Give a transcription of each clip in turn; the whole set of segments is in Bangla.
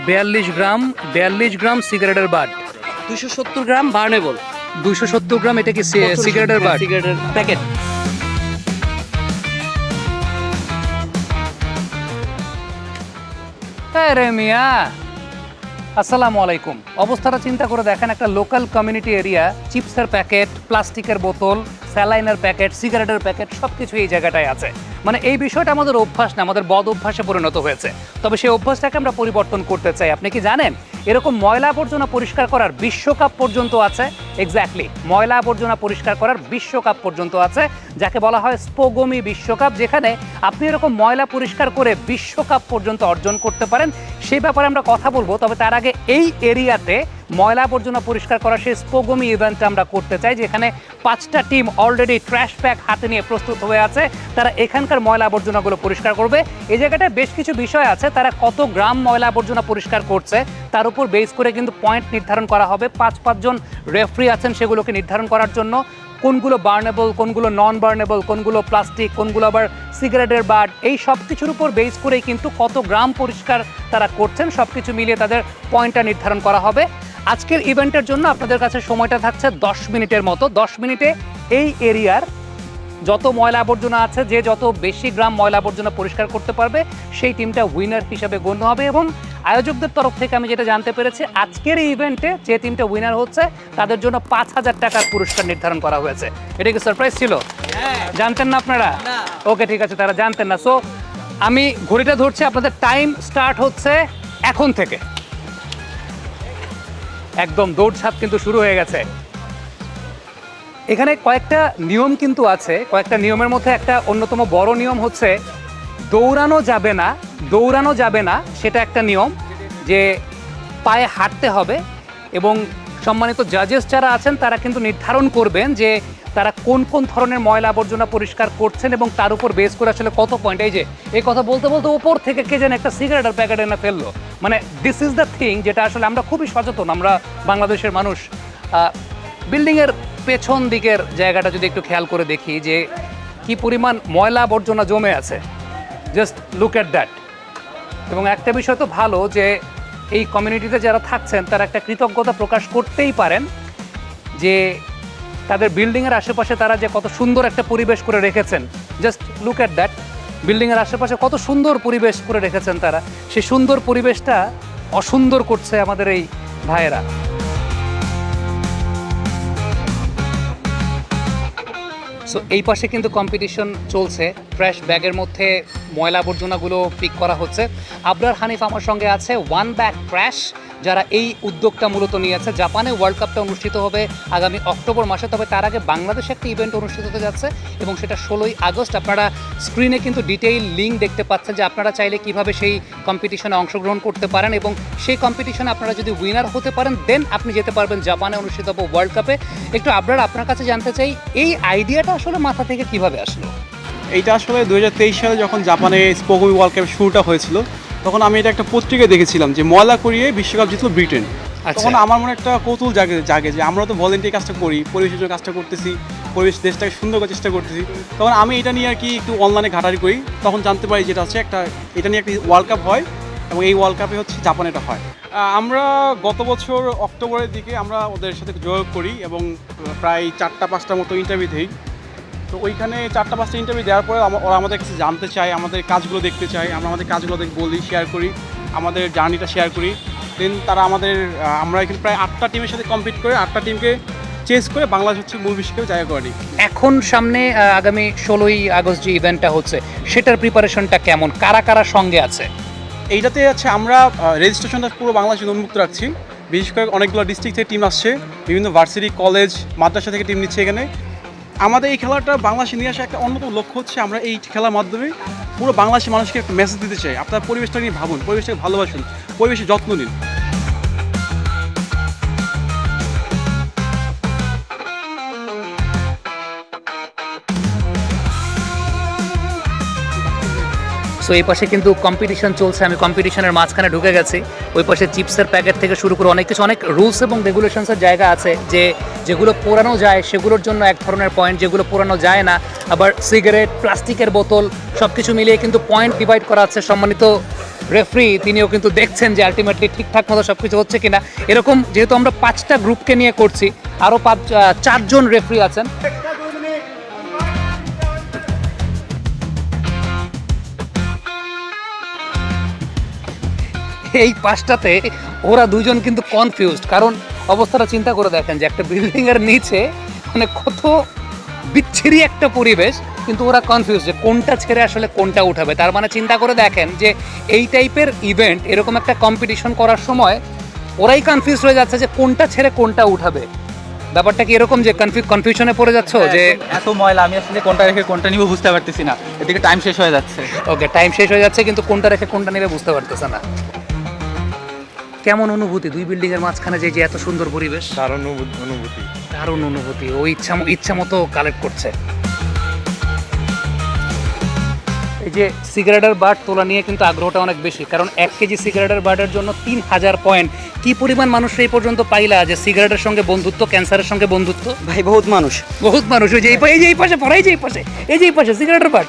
42 গ্রাম সিগারেটের বাট, 270 গ্রাম বার্নেবল, 270 গ্রাম। এটা কি সিগারেটের বাট? সিগারেটের প্যাকেট। রে মিয়া, আসসালামু আলাইকুম। অবস্থাটা চিন্তা করে দেখেন, একটা লোকাল কমিউনিটি এরিয়া, চিপসের প্যাকেট, প্লাস্টিকের বোতল, স্যালাইনের প্যাকেট, সিগারেটের প্যাকেট, সব কিছু এই জায়গাটায় আছে। মানে এই বিষয়টা আমাদের অভ্যাস না, আমাদের বদ অভ্যাসে পরিণত হয়েছে। তবে সেই অভ্যাসটাকে আমরা পরিবর্তন করতে চাই। আপনি কি জানেন এরকম ময়লা আবর্জনা পরিষ্কার করার বিশ্বকাপ পর্যন্ত আছে? এক্স্যাক্টলি, ময়লা আবর্জনা পরিষ্কার করার বিশ্বকাপ পর্যন্ত আছে, যাকে বলা হয় স্পোগমি বিশ্বকাপ, যেখানে আপনি এরকম ময়লা পরিষ্কার করে বিশ্বকাপ পর্যন্ত অর্জন করতে পারেন। সেই ব্যাপারে আমরা কথা বলবো। তবে তার আগে এই এরিয়াতে ময়লা আবর্জনা পরিষ্কার করা সেই স্পোগমি ইভেন্টটা আমরা করতে চাই, যেখানে 5টা টিম অলরেডি ট্র্যাশ ব্যাগ হাতে নিয়ে প্রস্তুত হয়ে আছে। তারা এখানকার ময়লা আবর্জনাগুলো পরিষ্কার করবে। এই জায়গাটায় বেশ কিছু বিষয় আছে, তারা কত গ্রাম ময়লা আবর্জনা পরিষ্কার করছে তার উপর বেস করে কিন্তু পয়েন্ট নির্ধারণ করা হবে। 5 জন রেফারি আছেন সেগুলোকে নির্ধারণ করার জন্য, কোনগুলো বার্নেবল, কোনগুলো নন বার্নেবল, কোনগুলো প্লাস্টিক, কোনগুলো আবার সিগারেটের বাট, এই সব কিছুর উপর বেস করেই কিন্তু কত গ্রাম পরিষ্কার তারা করছেন সব কিছু মিলিয়ে তাদের পয়েন্টটা নির্ধারণ করা হবে। আজকের ইভেন্টের জন্য আপনাদের কাছে সময়টা থাকছে 10 মিনিটের মতো। 10 মিনিটে এই এরিয়ার যত ময়লা আবর্জনা আছে, যে যত বেশি গ্রাম ময়লা আবর্জনা পরিষ্কার করতে পারবে সেই টিমটা উইনার হিসাবে গণ্য হবে। এবং আয়োজকদের তরফ থেকে আমি যেটা জানতে পেরেছি, আজকের এই ইভেন্টে যে টিমটা উইনার হচ্ছে তাদের জন্য 5000 টাকার পুরস্কার নির্ধারণ করা হয়েছে। এটা কি সারপ্রাইজ ছিল? জানতেন না আপনারা? ওকে, ঠিক আছে, তারা জানতেন না। সো আমি ঘড়িটা ধরছি, আপনাদের টাইম স্টার্ট হচ্ছে এখন থেকে। একদম দৌড়ঝাঁপ কিন্তু শুরু হয়ে গেছে। এখানে কয়েকটা নিয়ম কিন্তু আছে। কয়েকটা নিয়মের মধ্যে একটা অন্যতম বড় নিয়ম হচ্ছে দৌড়ানো যাবে না, সেটা একটা নিয়ম, যে পায়ে হাঁটতে হবে। এবং সম্মানিত জাজেস যারা আছেন তারা কিন্তু নির্ধারণ করবেন যে তারা কোন কোন ধরনের ময়লা আবর্জনা পরিষ্কার করছেন এবং তার উপর বেস করে আসলে কত পয়েন্ট। এই যে এই কথা বলতে বলতে উপর থেকে কে যেন একটা সিগারেটের প্যাকেট এনে ফেললো। মানে দিস ইজ দ্য থিং, যেটা আসলে আমরা খুবই সচেতন, আমরা বাংলাদেশের মানুষ। বিল্ডিংয়ের পেছন দিকের জায়গাটা যদি একটু খেয়াল করে দেখি যে কি পরিমাণ ময়লা আবর্জনা জমে আছে, জাস্ট লুক অ্যাট দ্যাট। এবং একটা বিষয় তো ভালো যে এই কমিউনিটিতে যারা থাকছেন তারা একটা কৃতজ্ঞতা প্রকাশ করতেই পারেন যে তাদের বিল্ডিংয়ের আশেপাশে তারা যে কত সুন্দর একটা পরিবেশ করে রেখেছেন। জাস্ট লুক অ্যাট দ্যাট, বিল্ডিংয়ের আশেপাশে কত সুন্দর পরিবেশ করে রেখেছেন তারা। সেই সুন্দর পরিবেশটা অসুন্দর করছে আমাদের এই ভাইয়েরা। সো এই পাশে কিন্তু কম্পিটিশন চলছে, ট্র্যাশ ব্যাগের মধ্যে ময়লা আবর্জনাগুলো পিক করা হচ্ছে। আবরার হানিফ আমার সঙ্গে আছে, ওয়ান ব্যাগ ট্র্যাশ, যারা এই উদ্যোগটা মূলত নিয়েছে। জাপানে ওয়ার্ল্ড কাপটা অনুষ্ঠিত হবে আগামী অক্টোবর মাসে, তবে তার আগে বাংলাদেশে একটা ইভেন্ট অনুষ্ঠিত হতে যাচ্ছে এবং সেটা 16ই আগস্ট। আপনারা স্ক্রিনে কিন্তু ডিটেইল লিঙ্ক দেখতে পাচ্ছেন যে আপনারা চাইলে কিভাবে সেই কম্পিটিশনে অংশগ্রহণ করতে পারেন, এবং সেই কম্পিটিশনে আপনারা যদি উইনার হতে পারেন দেন আপনি যেতে পারবেন জাপানে অনুষ্ঠিত হবে ওয়ার্ল্ড কাপে। একটু আবরার আপনার কাছে জানতে চাই, এই আইডিয়াটা আসলে মাথা থেকে কিভাবে আসলো? এইটা আসলে 2023 সালে যখন জাপানে স্পোগমি ওয়ার্ল্ড কাপ শুরুটা হয়েছিল, তখন আমি এটা একটা পত্রিকায় দেখেছিলাম যে ময়লা করিয়ে বিশ্বকাপ জিতল ব্রিটেন। তখন আমার মনে একটা কৌতূহল জাগে যে আমরা তো ভলেন্টিয়ার কাজটা করি, পরিবেশের জন্য কাজটা করতেছি, পরিবেশ দেশটাকে সুন্দর করার চেষ্টা করতেছি। তখন আমি এটা নিয়ে আর কি একটু অনলাইনে ঘাটাঘাটি করি, তখন জানতে পারি যেটা হচ্ছে এটা নিয়ে একটা ওয়ার্ল্ড কাপ হয় এবং এই ওয়ার্ল্ড কাপে হচ্ছে জাপানে এটা হয়। আমরা গত বছর অক্টোবরের দিকে আমরা ওদের সাথে যোগাযোগ করি এবং প্রায় 4-5টার মতো ইন্টারভিউ দিই। তো ওইখানে 4-5টা ইন্টারভিউ দেওয়ার পরে ওরা আমাদের কাছে জানতে চায়, আমাদের কাজগুলো দেখতে চায়, আমরা আমাদের কাজগুলো বলি, শেয়ার করি, আমাদের জার্নিটা শেয়ার করি। দেন তারা আমরা এখানে প্রায় 8টা টিমের সাথে কম্পিট করে 8টা টিমকে চেঞ্জ করে বাংলাদেশ হচ্ছে মূল বিশ্বকাপে জায়গা করে নিই। এখন সামনে আগামী 16ই আগস্ট যে ইভেন্টটা হচ্ছে সেটার প্রিপারেশনটা কেমন, কারা কারা সঙ্গে আছে? এইটাতে আছে আমরা রেজিস্ট্রেশনটা পুরো বাংলাদেশে উন্মুক্ত রাখছি। বিশেষ করে অনেকগুলো ডিস্ট্রিক্ট থেকে টিম আসছে, বিভিন্ন ভার্সিটি, কলেজ, মাদ্রাসা থেকে টিম নিচ্ছে এখানে। আমাদের এই খেলাটা বাংলাদেশে নিয়ে আসা একটা অন্যতম লক্ষ্য হচ্ছে আমরা এই খেলার মাধ্যমে পুরো বাংলাদেশের মানুষকে একটা মেসেজ দিতে চাই, আপনার পরিবেশটা নিয়ে ভাবুন, পরিবেশটাকে ভালোবাসুন, পরিবেশের যত্ন নিন। সো এই পাশে কিন্তু কম্পিটিশন চলছে, আমি কম্পিটিশনের মাঝখানে ঢুকে গেছি। ওই পাশে চিপসের প্যাকেট থেকে শুরু করে অনেক কিছু, অনেক রুলস এবং রেগুলেশনসের জায়গা আছে, যে যেগুলো পোড়ানো যায় সেগুলোর জন্য এক ধরনের পয়েন্ট, যেগুলো পোড়ানো যায় না, আবার সিগারেট, প্লাস্টিকের বোতল, সব কিছু মিলিয়ে কিন্তু পয়েন্ট ডিভাইড করা আছে। সম্মানিত রেফারি তিনিও কিন্তু দেখছেন যে আলটিমেটলি ঠিকঠাক মতো সবকিছু হচ্ছে কিনা। এরকম যেহেতু আমরা 5টা গ্রুপকে নিয়ে করছি, আরও 4জন রেফারি আছেন। এই 5টাতে ওরা দুজন কিন্তু কনফিউজড, কারণ অবস্থাটা চিন্তা করে দেখেন যে একটা বিল্ডিং এর নিচে মানে কত বিচ্ছিরি একটা পরিবেশ, কিন্তু ওরা কনফিউজ যে কোনটা ছেড়ে আসলে কোনটা উঠাবে। তার মানে চিন্তা করে দেখেন যে এই টাইপের ইভেন্ট, এরকম একটা কম্পিটিশন করার সময় ওরাই কনফিউজ হয়ে যাচ্ছে যে কোনটা ছেড়ে কোনটা উঠাবে। ব্যাপারটা কি এরকম যে কনফিউশনে পড়ে যাচ্ছ যে এত ময়লা, আমি আসলে কোনটা রেখে কোনটা নিব বুঝতে পারতেছি না, এদিকে টাইম শেষ হয়ে যাচ্ছে। ওকে, টাইম শেষ হয়ে যাচ্ছে কিন্তু কোনটা রেখে কোনটা নেবে বুঝতে পারতেছে না। কেমন অনুভূতি দুই বিল্ডিং এর মাঝখানে যে এত সুন্দর পরিবেশ? দারুণ অনুভূতি। দারুণ অনুভূতি। ও ইচ্ছা মতো কালেক্ট করছে। এই যে সিগারেটের বাট তোলা নিয়ে কিন্তু আগ্রহটা অনেক বেশি, কারণ 1 কেজি সিগারেটের বাটের জন্য 3000 পয়েন্ট। কি পরিমাণ মানুষ এই পর্যন্ত পাইলা যে সিগারেটের সঙ্গে বন্ধুত্ব, ক্যান্সারের সঙ্গে বন্ধুত্ব? ভাই বহুত মানুষ। ওই যে এই পাশে পড়ে, এই পাশে সিগারেটের বাট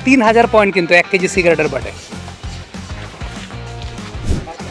3000 পয়েন্ট কিন্তু 1 কেজি সিগারেটের বাটে।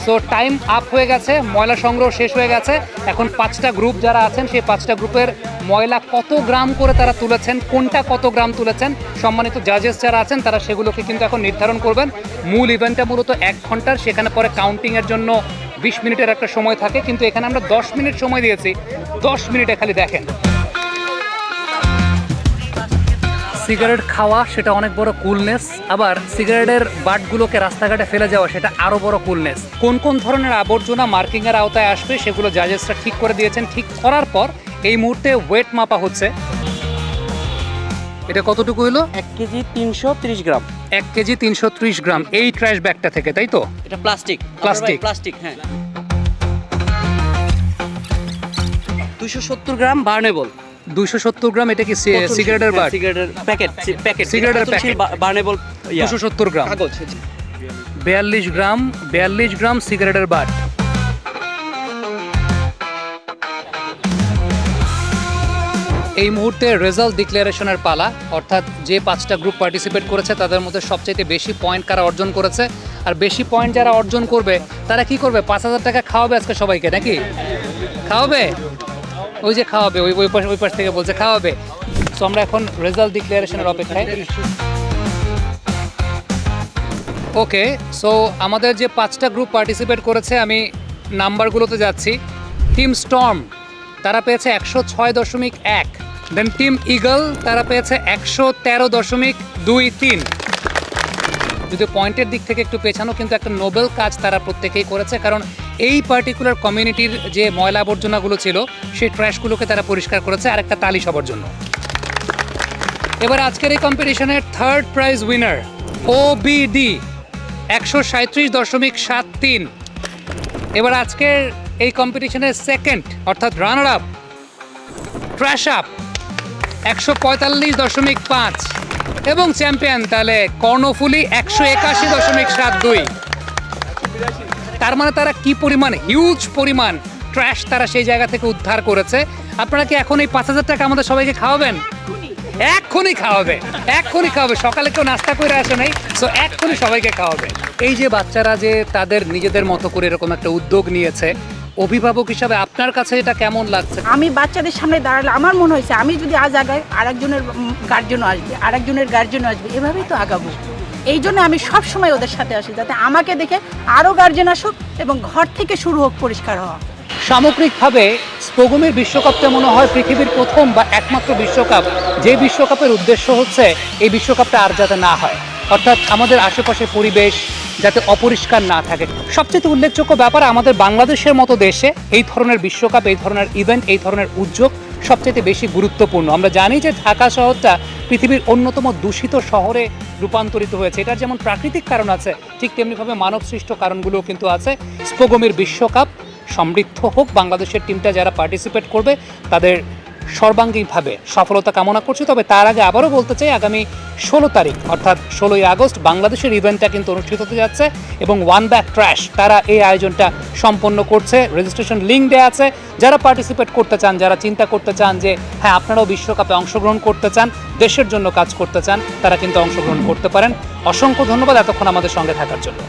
সো টাইম আপ হয়ে গেছে, ময়লা সংগ্রহ শেষ হয়ে গেছে। এখন 5টা গ্রুপ যারা আছেন, সেই 5টা গ্রুপের ময়লা কত গ্রাম করে তারা তুলেছেন, কোনটা কত গ্রাম তুলেছেন, সম্মানিত জাজেস যারা আছেন তারা সেগুলোকে কিন্তু এখন নির্ধারণ করবেন। মূল ইভেন্টটা মূলত 1 ঘন্টার, সেখানে পরে কাউন্টিংয়ের জন্য 20 মিনিটের একটা সময় থাকে, কিন্তু এখানে আমরা 10 মিনিট সময় দিয়েছি। 10 মিনিটে খালি দেখেন সিগারেট খাওয়া, সেটা অনেক বড় কুলনেস। আবার সিগারেটের বাটগুলোকে রাস্তাঘাটে ফেলে যাওয়া, সেটা আরও বড় কুলনেস। কোন কোন ধরনের আবর্জনা মার্কিংয়ের আওতায় আসবে সেগুলো জাজেসরা ঠিক করে দিয়েছেন। ঠিক করার পর এই মুহূর্তে ওয়েট মাপা হচ্ছে। এটা কতটুকু হলো? 1 কেজি 330 গ্রাম। 1 কেজি 330 গ্রাম এই ট্র্যাশ ব্যাগটা থেকে, তাই তো? এটা প্লাস্টিক। প্লাস্টিক, হ্যাঁ। 270 গ্রাম বার্নেবল। 270 গ্রাম। এটা কি সিগারেটের বাট? সিগারেটের প্যাকেট। সিগারেটের প্যাকেট বার্নেবল 270 গ্রাম। কাগজ। 42 গ্রাম সিগারেটের বাট। এই মুহূর্তে রেজাল্ট ডিক্লারেশনের পালা, অর্থাৎ যে 5টা গ্রুপ পার্টিসিপেট করেছে তাদের মধ্যে সবচাইতে বেশি পয়েন্ট কারা অর্জন করেছে, আর বেশি পয়েন্ট যারা অর্জন করবে তারা কি করবে? 5000 টাকা খাওয়াবে আজকে সবাইকে, নাকি? খাওয়াবে? ওই যে খাওয়াবে, ওই পাশ থেকে বলছে খাওয়াবে। সো আমরা এখন রেজাল্ট ডিক্লারেশনের অপেক্ষায়। ওকে, সো আমাদের যে 5টা গ্রুপ পার্টিসিপেট করেছে, আমি নাম্বারগুলোতে যাচ্ছি। টিম স্টর্ম তারা পেয়েছে 106.1। দেন টিম ইগল তারা পেয়েছে 113.23। যদি পয়েন্টের দিক থেকে একটু পেছানো, কিন্তু একটা নোবেল কাজ তারা প্রত্যেকেই করেছে, কারণ এই পার্টিকুলার কমিউনিটির যে ময়লা আবর্জনাগুলো ছিল সেই ট্র্যাশগুলোকে তারা পরিষ্কার করেছে। আর একটা তালি সবার জন্য। এবার আজকের এই কম্পিটিশনের 3rd প্রাইজ উইনার OBD 137.73। এবার আজকের এই কম্পিটিশনের 2nd অর্থাৎ রানার আপ ট্র্যাশ আপ 145.5 এবং চ্যাম্পিয়ন তাহলে কর্ণফুলি 181.72। তার মানে তারা কি পরিমাণ হিউজ পরিমাণ ট্র্যাশ তারা সেই জায়গা থেকে উদ্ধার করেছে। আপনারা কি এখন এই 5000 টাকা আমাদের সবাইকে খাওয়াবেন? এক্ষুনি খাওয়াবে। সকালে কেউ নাস্তা করে আসে নাই, সো এক্ষুনি সবাইকে খাওয়াবে। এই যে বাচ্চারা যে তাদের নিজেদের মতো করে এরকম একটা উদ্যোগ নিয়েছে, অভিভাবক হিসাবে আপনার কাছে এটা কেমন লাগছে? আমি বাচ্চাদের সামনে দাঁড়ালে আমার মনে হয়েছে আমি যদি আজ আগাই, আরেকজনের গার্জেনও আসবে, এভাবেই তো আগাবো। এই জন্য আমি সব সময় ওদের সাথে আসি, যাতে আমাকে দেখে আরও গার্জেন আসুক এবং ঘর থেকে শুরু হোক পরিষ্কার হওয়া। সামগ্রিকভাবে স্পোগমের বিশ্বকাপটা মনে হয় পৃথিবীর প্রথম বা একমাত্র বিশ্বকাপ, যে বিশ্বকাপের উদ্দেশ্য হচ্ছে এই বিশ্বকাপটা আর যাতে না হয়, অর্থাৎ আমাদের আশেপাশের পরিবেশ যাতে অপরিষ্কার না থাকে। সবচেয়ে উল্লেখযোগ্য ব্যাপার, আমাদের বাংলাদেশের মতো দেশে এই ধরনের বিশ্বকাপ, এই ধরনের ইভেন্ট, এই ধরনের উদ্যোগ সবচেয়ে বেশি গুরুত্বপূর্ণ। আমরা জানি যে ঢাকা শহরটা পৃথিবীর অন্যতম দূষিত শহরে রূপান্তরিত হয়েছে। এটার যেমন প্রাকৃতিক কারণ আছে, ঠিক তেমনিভাবে মানবসৃষ্ট কারণগুলোও কিন্তু আছে। স্পোগমের বিশ্বকাপ সমৃদ্ধ হোক, বাংলাদেশের টিমটা যারা পার্টিসিপেট করবে তাদের সর্বাঙ্গীনভাবে সফলতা কামনা করছি। তবে তার আগে আবারও বলতে চাই, আগামী 16 তারিখ অর্থাৎ 16ই আগস্ট বাংলাদেশের ইভেন্টটা কিন্তু অনুষ্ঠিত হতে যাচ্ছে এবং ওয়ান ব্যাক ট্র্যাশ তারা এই আয়োজনটা সম্পন্ন করছে। রেজিস্ট্রেশন লিঙ্ক দেওয়া আছে। যারা পার্টিসিপেট করতে চান, যারা চিন্তা করতে চান যে হ্যাঁ আপনারাও বিশ্বকাপে অংশগ্রহণ করতে চান, দেশের জন্য কাজ করতে চান, তারা কিন্তু অংশগ্রহণ করতে পারেন। অসংখ্য ধন্যবাদ এতক্ষণ আমাদের সঙ্গে থাকার জন্য।